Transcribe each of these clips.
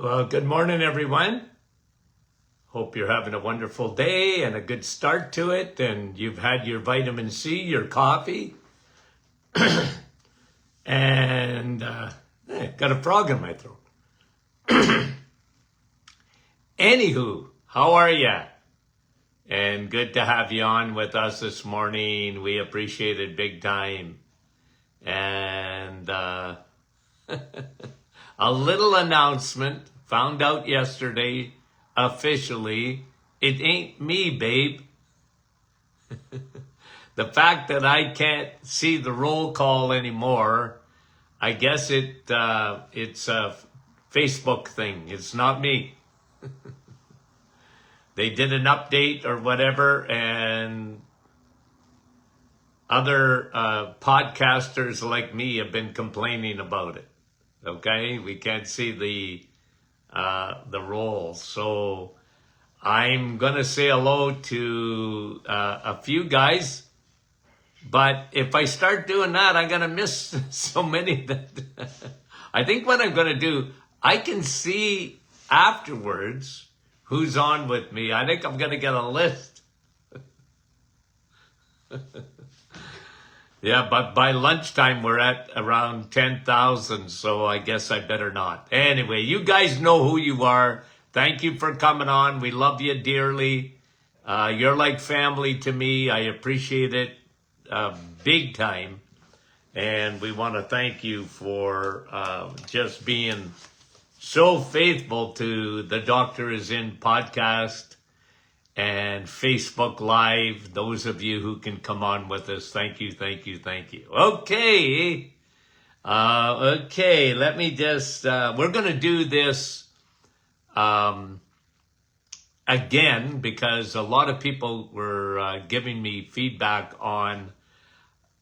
Well, good morning, everyone. Hope you're having a wonderful day and a good start to it, and you've had your vitamin C, your coffee, and got a frog in my throat. Anywho, how are ya? And good to have you on with us this morning. We appreciate it big time. And a little announcement, found out yesterday, officially, it ain't me, babe. The fact that I can't see the roll call anymore, I guess it's a Facebook thing. It's not me. They did an update or whatever, and other podcasters like me have been complaining about it. Okay, we can't see the roll, so I'm gonna say hello to a few guys. But if I start doing that, I'm gonna miss so many that I think what I'm gonna do, I can see afterwards who's on with me. I think I'm gonna get a list. Yeah, but by lunchtime, we're at around 10,000, so I guess I better not. Anyway, you guys know who you are. Thank you for coming on. We love you dearly. You're like family to me. I appreciate it big time. And we want to thank you for just being so faithful to the Doctor Is In podcast and Facebook Live. Those of you who can come on with us, thank you, thank you, thank you. Okay. Let me just, we're going to do this again because a lot of people were giving me feedback on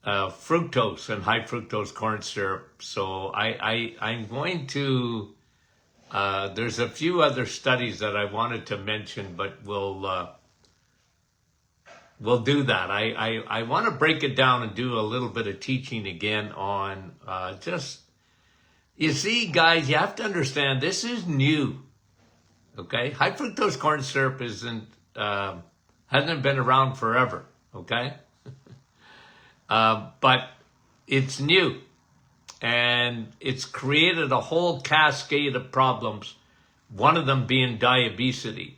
fructose and high fructose corn syrup. So I'm going to, there's a few other studies that I wanted to mention, but we'll do that. I want to break it down and do a little bit of teaching again on you see, guys, you have to understand this is new. Okay, high fructose corn syrup hasn't been around forever. Okay, but it's new. And it's created a whole cascade of problems, one of them being diabetes.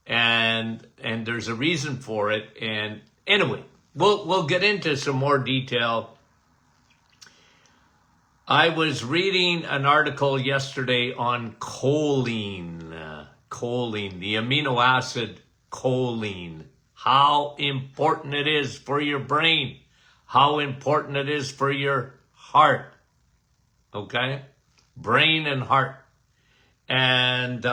And there's a reason for it. And anyway, we'll get into some more detail. I was reading an article yesterday on choline, the amino acid choline, how important it is for your brain, how important it is for your heart, okay? Brain and heart. And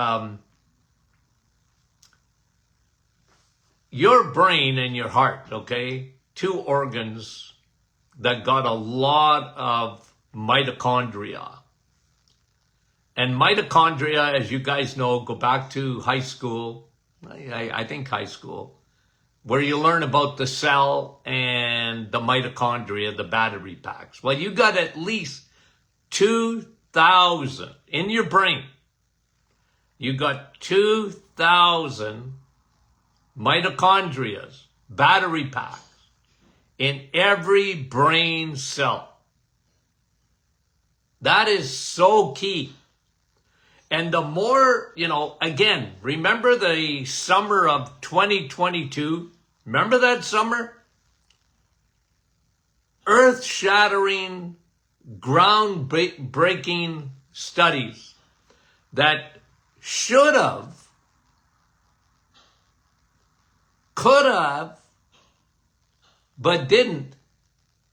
your brain and your heart, okay? Two organs that got a lot of mitochondria. And mitochondria, as you guys know, go back to high school, I think high school, where you learn about the cell and the mitochondria, the battery packs. Well, you got at least 2,000 in your brain. You got 2,000 mitochondria, battery packs, in every brain cell. That is so key. And the more, again, remember the summer of 2022? Remember that summer? Earth-shattering, ground-breaking studies that should have, could have, but didn't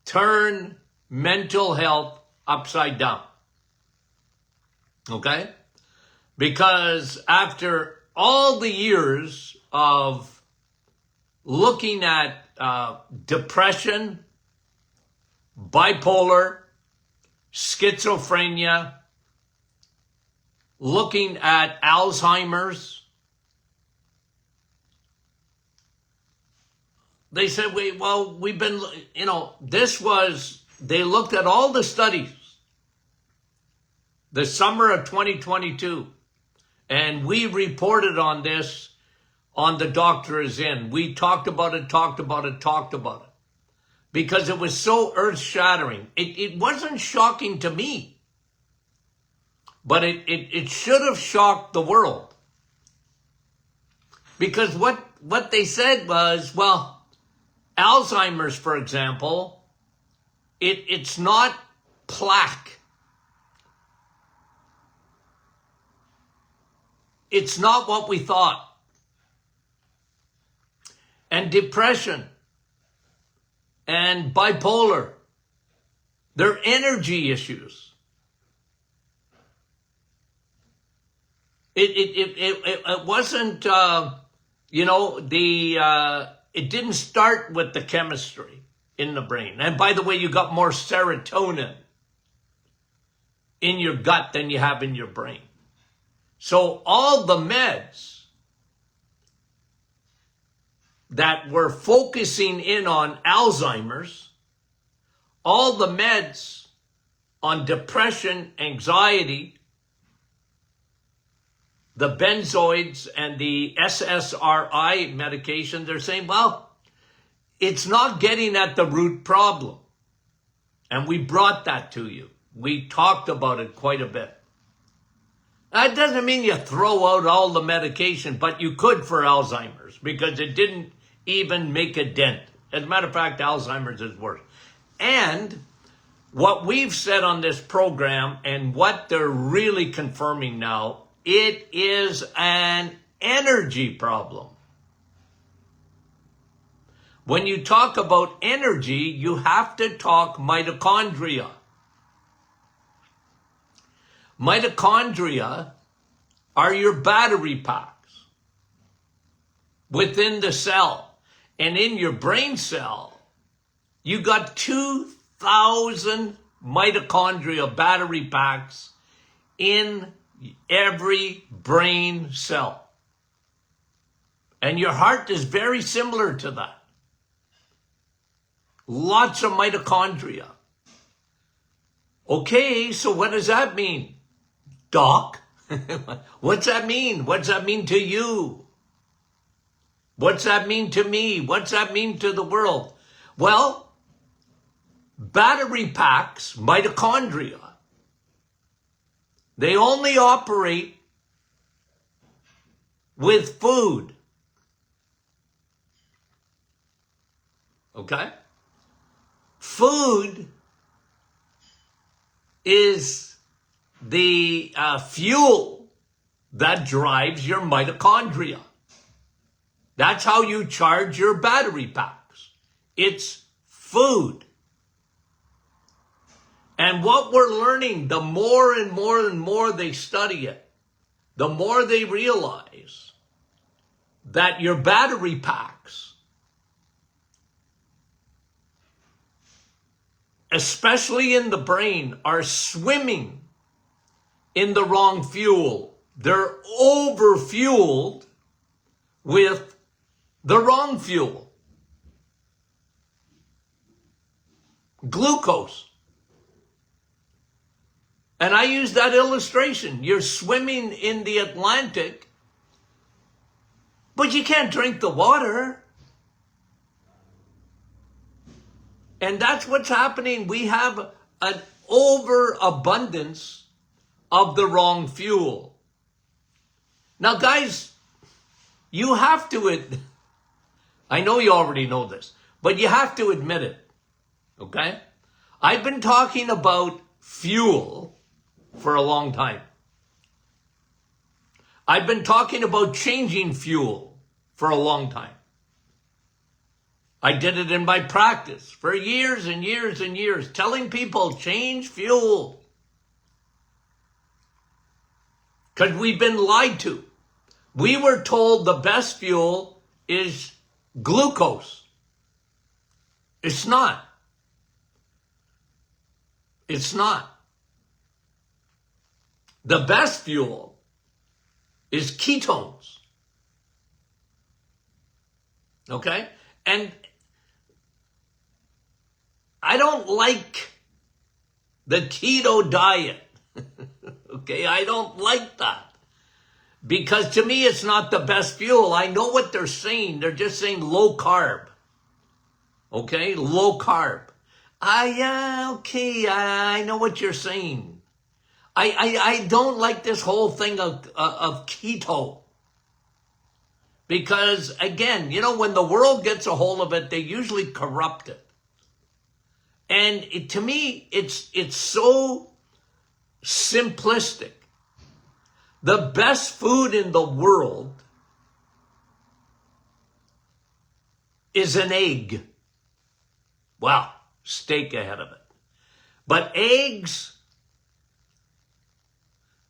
turn mental health upside down. Okay? Because after all the years of looking at depression, bipolar, schizophrenia, looking at Alzheimer's, they said, they looked at all the studies the summer of 2022. And we reported on this on The Doctor Is In. We talked about it. Because it was so earth-shattering. It wasn't shocking to me. But it should have shocked the world. Because what they said was, well, Alzheimer's, for example, it's not plaque. It's not what we thought. And depression and bipolar, they're energy issues. It wasn't, it didn't start with the chemistry in the brain. And by the way, you got more serotonin in your gut than you have in your brain. So all the meds that were focusing in on Alzheimer's, all the meds on depression, anxiety, the benzoids and the SSRI medication, they're saying, well, it's not getting at the root problem. And we brought that to you. We talked about it quite a bit. That doesn't mean you throw out all the medication, but you could for Alzheimer's because it didn't even make a dent. As a matter of fact, Alzheimer's is worse. And what we've said on this program and what they're really confirming now, it is an energy problem. When you talk about energy, you have to talk mitochondria. Mitochondria are your battery packs within the cell. And in your brain cell, you got 2,000 mitochondria battery packs in every brain cell. And your heart is very similar to that. Lots of mitochondria. Okay, so what does that mean? Doc, what's that mean? What's that mean to you? What's that mean to me? What's that mean to the world? Well, battery packs, mitochondria, they only operate with food. Okay? Food is the fuel that drives your mitochondria. That's how you charge your battery packs. It's food. And what we're learning, the more and more they study it, the more they realize that your battery packs, especially in the brain, are swimming in the wrong fuel. They're over-fueled with the wrong fuel. Glucose. And I use that illustration. You're swimming in the Atlantic, but you can't drink the water. And that's what's happening. We have an overabundance of the wrong fuel. Now, guys, you have to, I know you already know this, but you have to admit it, okay? I've been talking about fuel for a long time. I've been talking about changing fuel for a long time. I did it in my practice for years and years and years, telling people change fuel. Because we've been lied to. We were told the best fuel is glucose. It's not. It's not. The best fuel is ketones. Okay? And I don't like the keto diet. Okay, I don't like that. Because to me, it's not the best fuel. I know what they're saying. They're just saying low carb. Okay, low carb. Yeah, okay, I know what you're saying. I don't like this whole thing of keto. Because, again, you know, when the world gets a hold of it, they usually corrupt it. And to me, it's so simplistic. The best food in the world is an egg. Well, steak ahead of it. But eggs,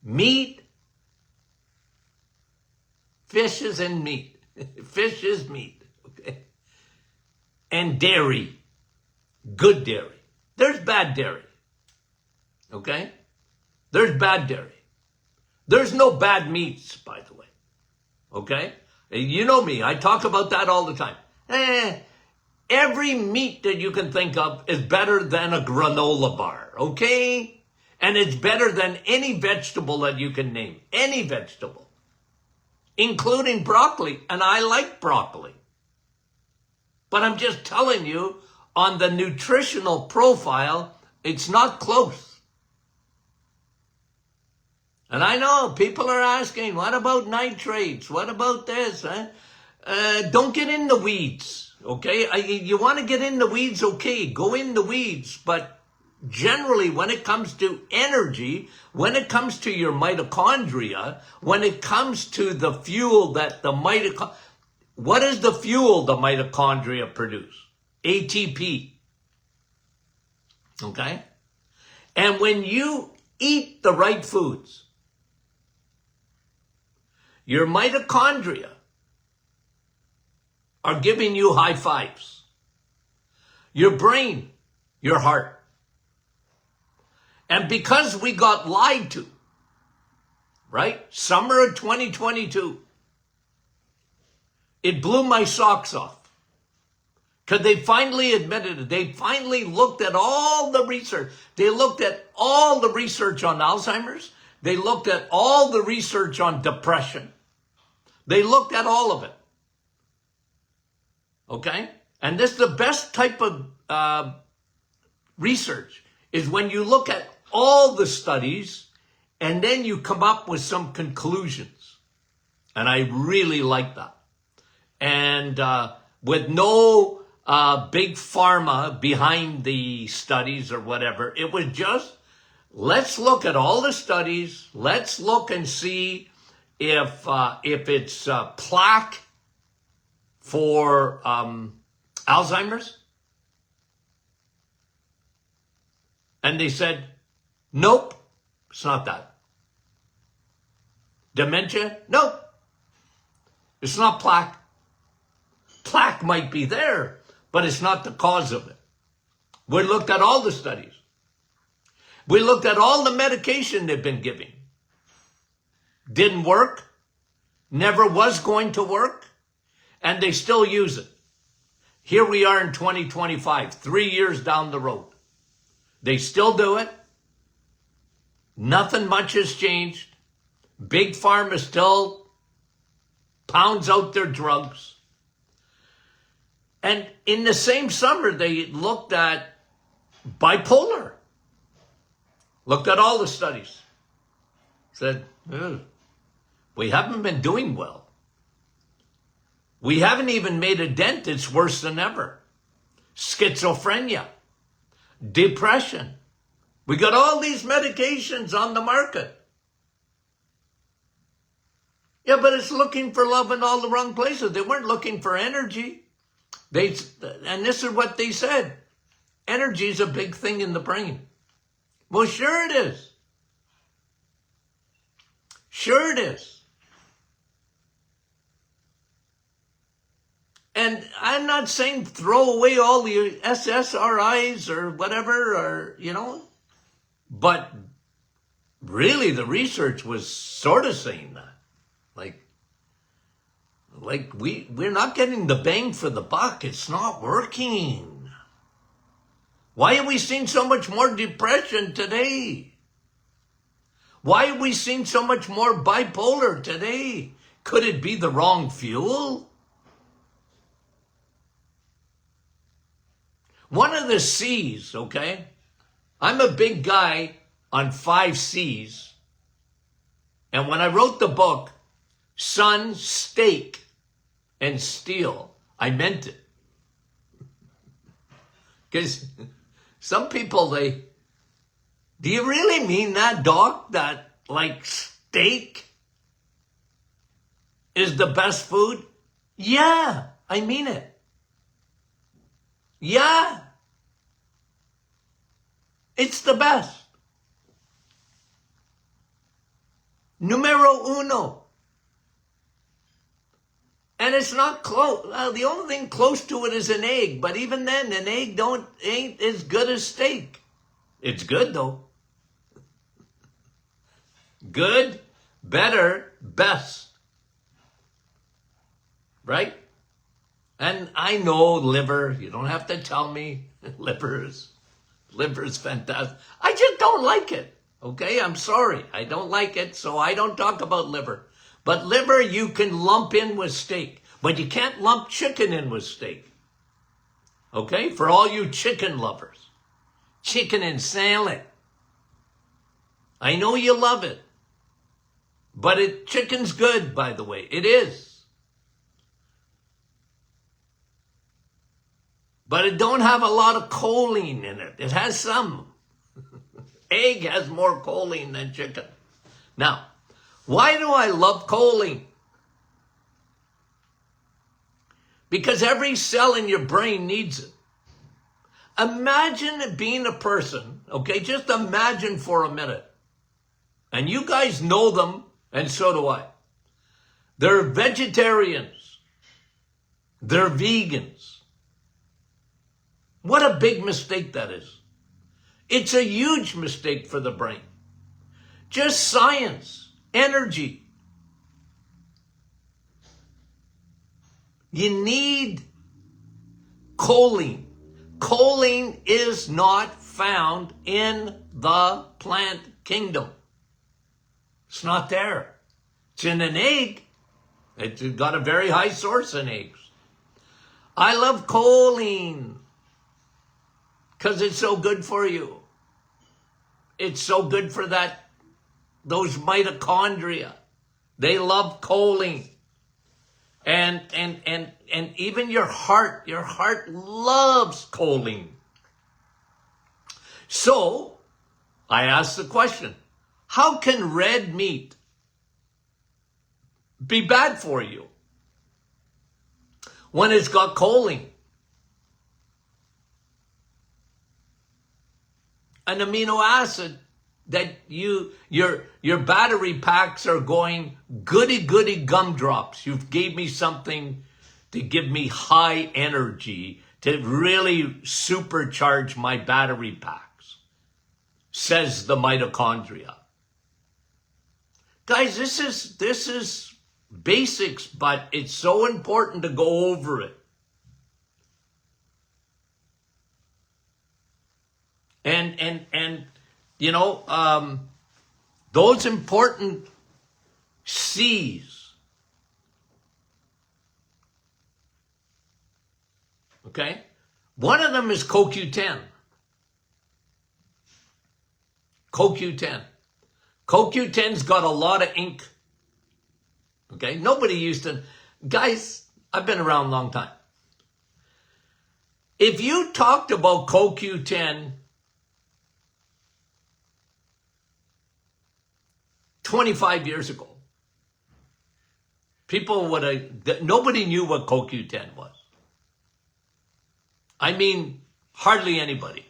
meat, fish is in meat. Fish is meat. Okay? And dairy. Good dairy. There's bad dairy. Okay? There's bad dairy. There's no bad meats, by the way. Okay? You know me. I talk about that all the time. Every meat that you can think of is better than a granola bar. Okay? And it's better than any vegetable that you can name. Any vegetable. Including broccoli. And I like broccoli. But I'm just telling you, on the nutritional profile, it's not close. And I know people are asking, what about nitrates? What about this? Don't get in the weeds, okay? You want to get in the weeds, okay, go in the weeds. But generally, when it comes to energy, when it comes to your mitochondria, when it comes to the fuel that the mitochondria, what is the fuel the mitochondria produce? ATP, okay? And when you eat the right foods, your mitochondria are giving you high fives. Your brain, your heart. And because we got lied to, right? Summer of 2022, it blew my socks off. Because they finally admitted it. They finally looked at all the research. They looked at all the research on Alzheimer's. They looked at all the research on depression. They looked at all of it. Okay? And this is the best type of research, is when you look at all the studies and then you come up with some conclusions. And I really like that. And with no big pharma behind the studies or whatever, it was just, let's look at all the studies. Let's look and see if it's plaque for Alzheimer's. And they said, nope, it's not that. Dementia? Nope, it's not plaque. Plaque might be there, but it's not the cause of it. We looked at all the studies. We looked at all the medication they've been giving. Didn't work, never was going to work, and they still use it. Here we are in 2025, 3 years down the road. They still do it. Nothing much has changed. Big Pharma still pounds out their drugs. And in the same summer, they looked at bipolar. Looked at all the studies. Said, we haven't been doing well. We haven't even made a dent. It's worse than ever. Schizophrenia. Depression. We got all these medications on the market. Yeah, but it's looking for love in all the wrong places. They weren't looking for energy. And this is what they said. Energy is a big thing in the brain. Well, sure it is. Sure it is. And I'm not saying throw away all the SSRIs or whatever, or, you know, but really the research was sort of saying that. Like we're not getting the bang for the buck. It's not working. Why are we seeing so much more depression today? Why are we seeing so much more bipolar today? Could it be the wrong fuel? One of the C's, okay? I'm a big guy on 5 C's. And when I wrote the book, Sun, Steak, and Steel, I meant it. Because some people, do you really mean that, Doc? That, like, steak is the best food? Yeah, I mean it. Yeah. It's the best. Numero uno. And it's not close. The only thing close to it is an egg. But even then, an egg ain't as good as steak. It's good, though. Good, better, best. Right? And I know liver. You don't have to tell me. Liver is fantastic. I just don't like it. Okay? I'm sorry. I don't like it, so I don't talk about liver. But liver you can lump in with steak. But you can't lump chicken in with steak. Okay? For all you chicken lovers. Chicken and salad. I know you love it. But chicken's good, by the way. It is. But it don't have a lot of choline in it. It has some. Egg has more choline than chicken. Now, why do I love choline? Because every cell in your brain needs it. Imagine being a person, okay? Just imagine for a minute. And you guys know them, and so do I. They're vegetarians. They're vegans. What a big mistake that is. It's a huge mistake for the brain. Just science, energy. You need choline. Choline is not found in the plant kingdom. It's not there. It's in an egg. It's got a very high source in eggs. I love choline because it's so good for you. It's so good for those mitochondria. They love choline. And even your heart loves choline. So, I ask the question, how can red meat be bad for you when it's got choline? An amino acid that your battery packs are going goody gumdrops. You gave me something to give me high energy, to really supercharge my battery packs, says the mitochondria. Guys, this is basics, but it's so important to go over it. And you know, those important C's, okay? One of them is CoQ10. CoQ10. CoQ10's got a lot of ink. Okay? Nobody used to... Guys, I've been around a long time. If you talked about CoQ10 25 years ago, people would have... Nobody knew what CoQ10 was. I mean, hardly anybody.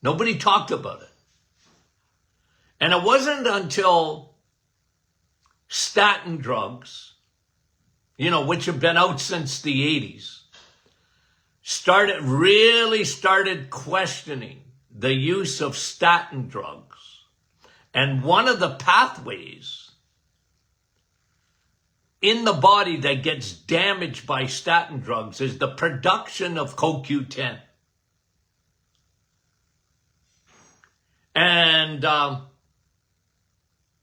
Nobody talked about it. And it wasn't until statin drugs, you know, which have been out since the 80s, really started questioning the use of statin drugs. And one of the pathways in the body that gets damaged by statin drugs is the production of CoQ10. And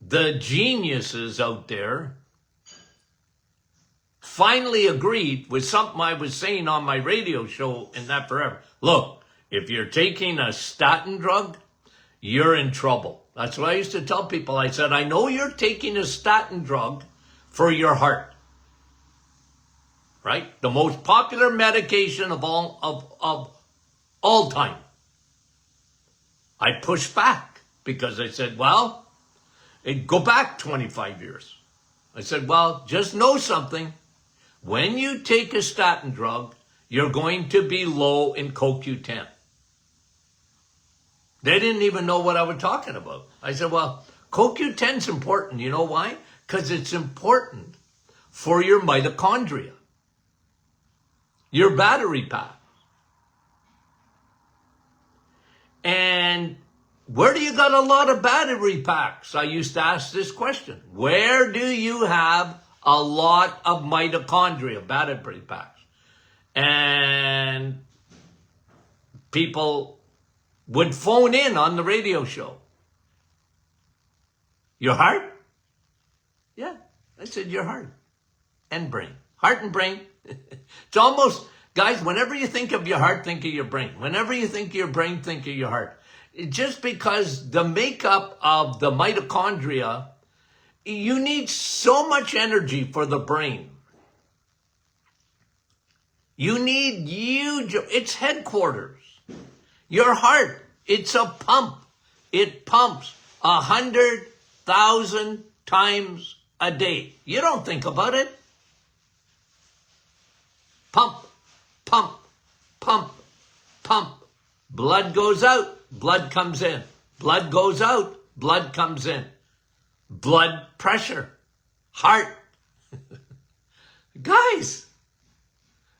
the geniuses out there finally agreed with something I was saying on my radio show and that forever. Look, if you're taking a statin drug, you're in trouble. That's what I used to tell people. I said, I know you're taking a statin drug for your heart, right? The most popular medication of all time. I pushed back because I said, well, go back 25 years. I said, well, just know something. When you take a statin drug, you're going to be low in CoQ10. They didn't even know what I was talking about. I said, well, CoQ10 is important. You know why? Because it's important for your mitochondria, your battery pack. And where do you got a lot of battery packs? I used to ask this question. Where do you have a lot of mitochondria, battery packs? And people would phone in on the radio show. Your heart? Yeah, I said your heart and brain. Heart and brain. It's almost, guys, whenever you think of your heart, think of your brain. Whenever you think of your brain, think of your heart. Just because the makeup of the mitochondria, you need so much energy for the brain. You need huge, it's headquarters. Your heart, it's a pump. It pumps 100,000 times a day. You don't think about it. Pump, pump, pump, pump. Blood goes out, blood comes in. Blood goes out, blood comes in. Blood pressure, heart. Guys,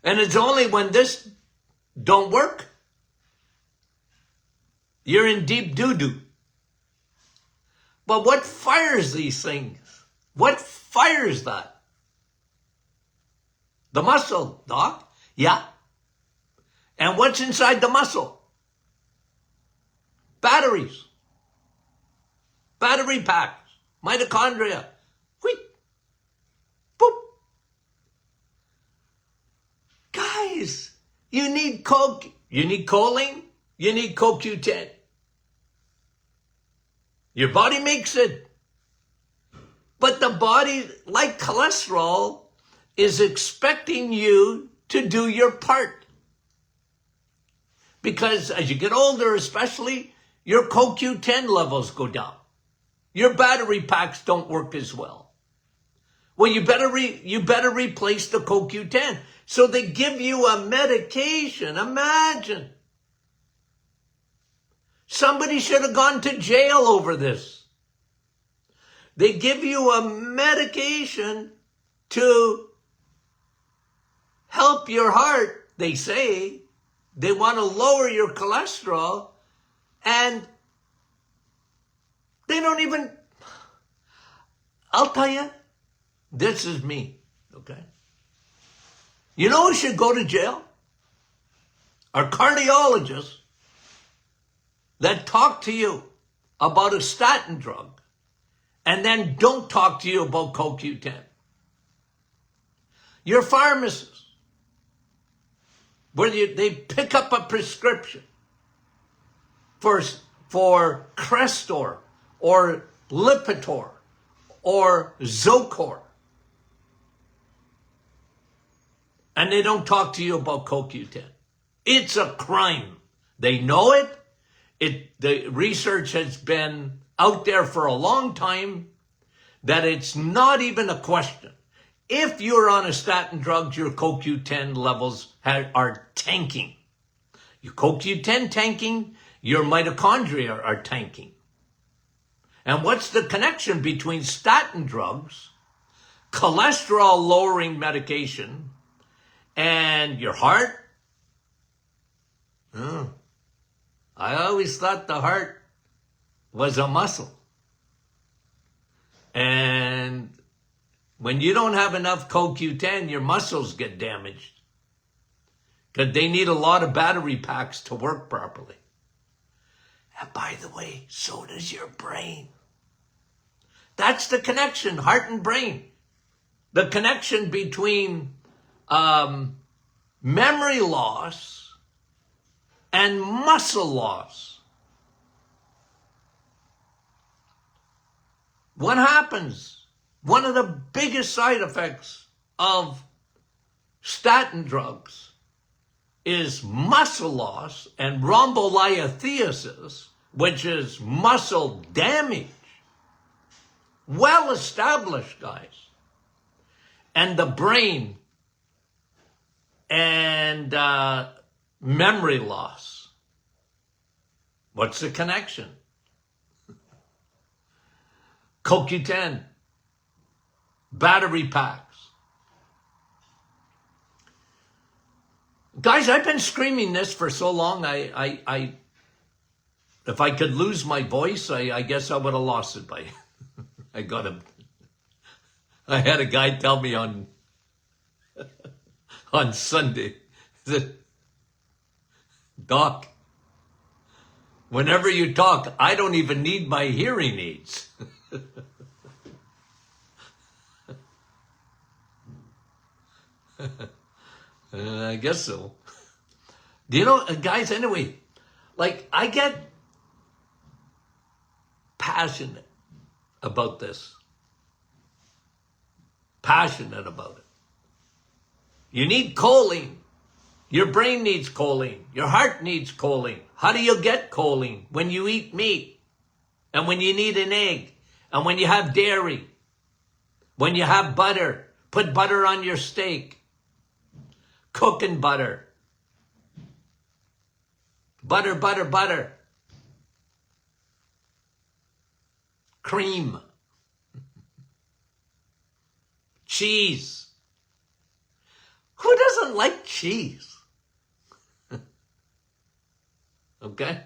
and it's only when this don't work, you're in deep doo-doo. But what fires these things? What fires that? The muscle, doc? Yeah. And what's inside the muscle? Batteries. Battery packs. Mitochondria. Wheat. Boop. Guys, you need coke. You need choline. You need CoQ10. Your body makes it. But the body, like cholesterol, is expecting you to do your part. Because as you get older, especially, your CoQ10 levels go down. Your battery packs don't work as well. Well, you better replace the CoQ10. So they give you a medication. Imagine. Somebody should have gone to jail over this. They give you a medication to help your heart, they say. They want to lower your cholesterol, and they don't even, I'll tell you, this is me, okay? You know who should go to jail? Our cardiologists that talk to you about a statin drug and then don't talk to you about CoQ10. Your pharmacists, where they pick up a prescription for Crestor or Lipitor or Zocor, and they don't talk to you about CoQ10. It's a crime. They know it. The research has been out there for a long time that it's not even a question. If you're on a statin drug, your CoQ10 levels are tanking. Your CoQ10 tanking, your mitochondria are tanking. And what's the connection between statin drugs, cholesterol lowering medication, and your heart? I always thought the heart was a muscle. And when you don't have enough CoQ10, your muscles get damaged because they need a lot of battery packs to work properly. And by the way, so does your brain. That's the connection, heart and brain. The connection between memory loss and muscle loss. What happens? One of the biggest side effects of statin drugs is muscle loss and rhombolythesis, which is muscle damage. Well established, guys. And the brain and memory loss. What's the connection? CoQ10, battery packs. Guys, I've been screaming this for so long, if I could lose my voice, I guess I would have lost it by I had a guy tell me on Sunday that, Doc, whenever you talk, I don't even need my hearing aids. I guess so. Do you know, guys, anyway, like I get passionate about this. Passionate about it. You need choline. Your brain needs choline. Your heart needs choline. How do you get choline? When you eat meat, and when you need an egg, and when you have dairy, when you have butter. Put butter on your steak. Cooking butter. Butter, butter, butter. Cream. Cheese. Who doesn't like cheese? Okay?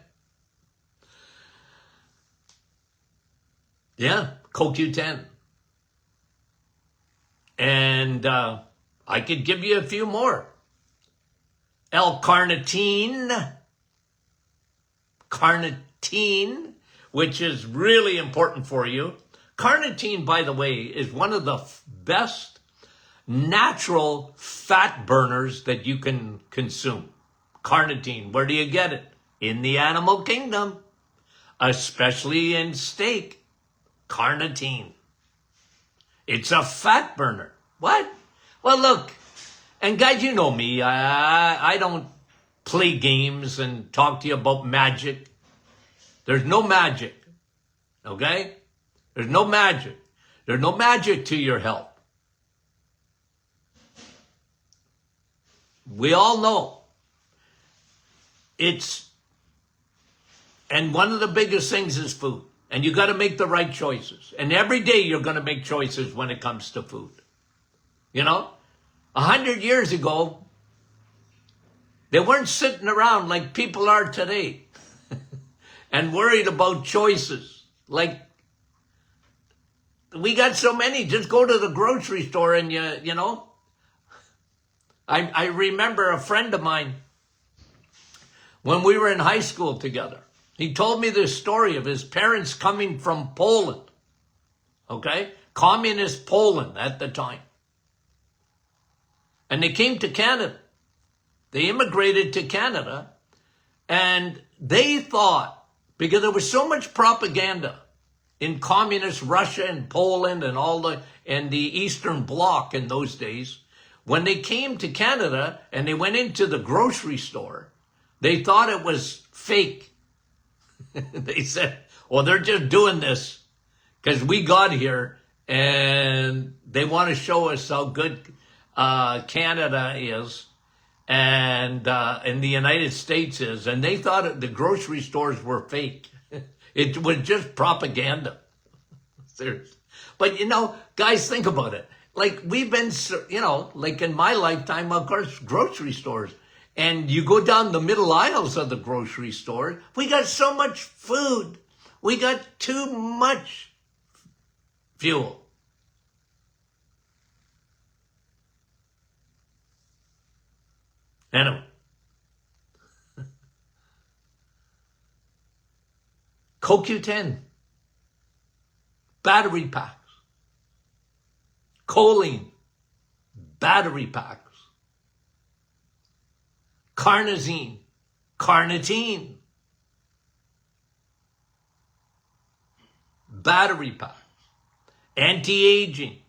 Yeah, CoQ10. And I could give you a few more. L-carnitine. Carnitine, which is really important for you. Carnitine, by the way, is one of the best natural fat burners that you can consume. Carnitine, where do you get it? In the animal kingdom, especially in steak. Carnitine. It's a fat burner. What? Well, look, and guys, you know me. I don't play games and talk to you about magic. There's no magic. Okay? There's no magic. There's no magic to your health. We all know. And one of the biggest things is food. And you got to make the right choices. And every day you're going to make choices when it comes to food. You know, 100 years ago, they weren't sitting around like people are today and worried about choices. Like, we got so many. Just go to the grocery store and you know. I remember a friend of mine when we were in high school together. He told me this story of his parents coming from Poland. Okay? Communist Poland at the time. And they came to Canada. They immigrated to Canada. And they thought, because there was so much propaganda in communist Russia and Poland and the Eastern Bloc in those days, when they came to Canada and they went into the grocery store, they thought it was fake. They said, well, they're just doing this because we got here and they want to show us how good Canada is and the United States is. And they thought the grocery stores were fake. It was just propaganda. Seriously. But, you know, guys, think about it. Like, we've been, you know, like in my lifetime, of course, grocery stores. And you go down the middle aisles of the grocery store, we got so much food. We got too much fuel. Anyway. CoQ10. battery packs. Choline, battery packs. Carnosine, carnitine, battery packs. Anti-aging,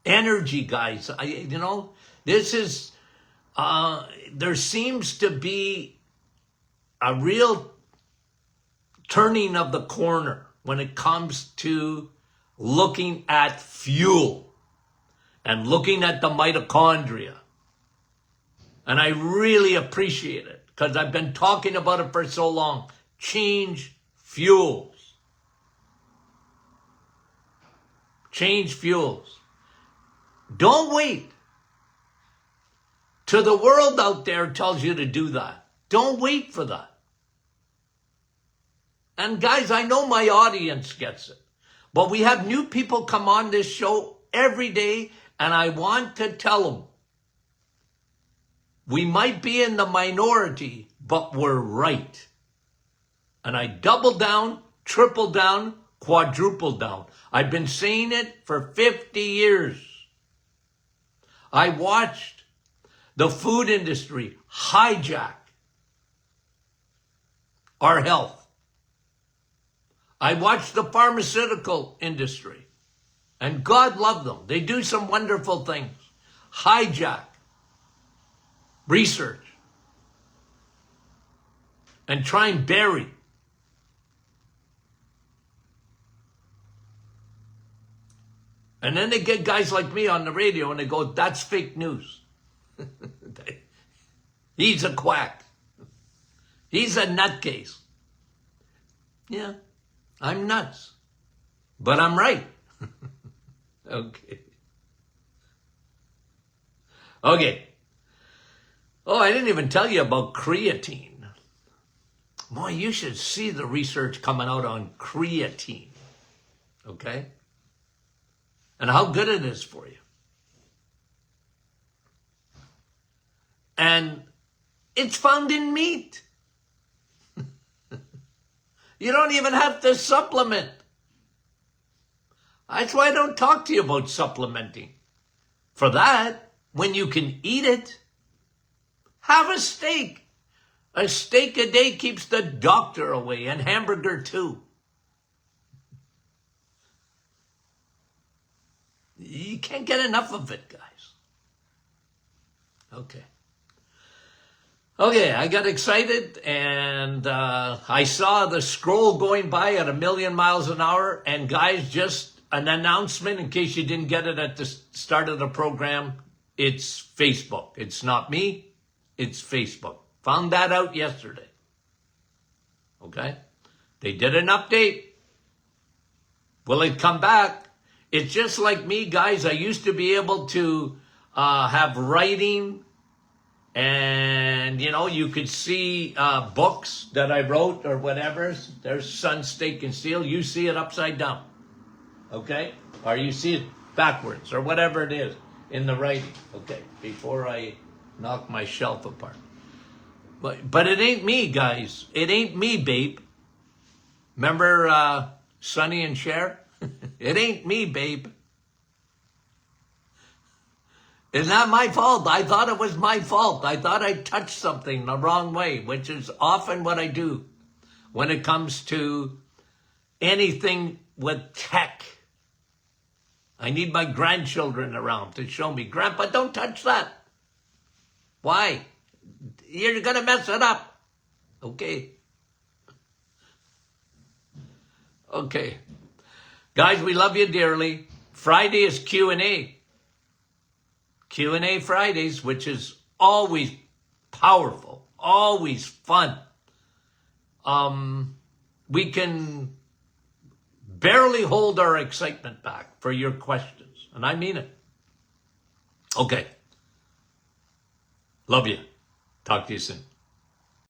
energy, guys. This is, there seems to be a real turning of the corner when it comes to looking at fuel and looking at the mitochondria. And I really appreciate it because I've been talking about it for so long. Change fuels. Change fuels. Don't wait till the world out there tells you to do that. Don't wait for that. And guys, I know my audience gets it, but we have new people come on this show every day, and I want to tell them, we might be in the minority, but we're right. And I double down, triple down, quadruple down. I've been saying it for 50 years. I watched the food industry hijack our health. I watched the pharmaceutical industry, and God love them. They do some wonderful things. Hijack research and try and bury. And then they get guys like me on the radio and they go, that's fake news. He's a quack. He's a nutcase. Yeah, I'm nuts. But I'm right. Okay. Okay. Oh, I didn't even tell you about creatine. Boy, you should see the research coming out on creatine. Okay? And how good it is for you. And it's found in meat. You don't even have to supplement. That's why I don't talk to you about supplementing. For that, when you can eat it, have a steak. A steak a day keeps the doctor away, and hamburger too. You can't get enough of it, guys. Okay, I got excited, and I saw the scroll going by at 1,000,000 miles an hour. And guys, just an announcement in case you didn't get it at the start of the program. It's Facebook. It's not me. It's Facebook. Found that out yesterday. Okay? They did an update. Will it come back? It's just like me, guys. I used to be able to have writing, and, you could see books that I wrote or whatever. There's Sun, Steak, and Steel. You see it upside down. Okay? Or you see it backwards or whatever it is in the writing. Okay, before I knock my shelf apart. But it ain't me, guys. It ain't me, babe. Remember Sonny and Cher? It ain't me, babe. It's not my fault. I thought it was my fault. I thought I touched something the wrong way, which is often what I do when it comes to anything with tech. I need my grandchildren around to show me, Grandpa, don't touch that. Why? You're going to mess it up. Okay. Okay. Guys, we love you dearly. Friday is Q&A. Q&A Fridays, which is always powerful, always fun. We can barely hold our excitement back for your questions, and I mean it. Okay. Love you. Talk to you soon.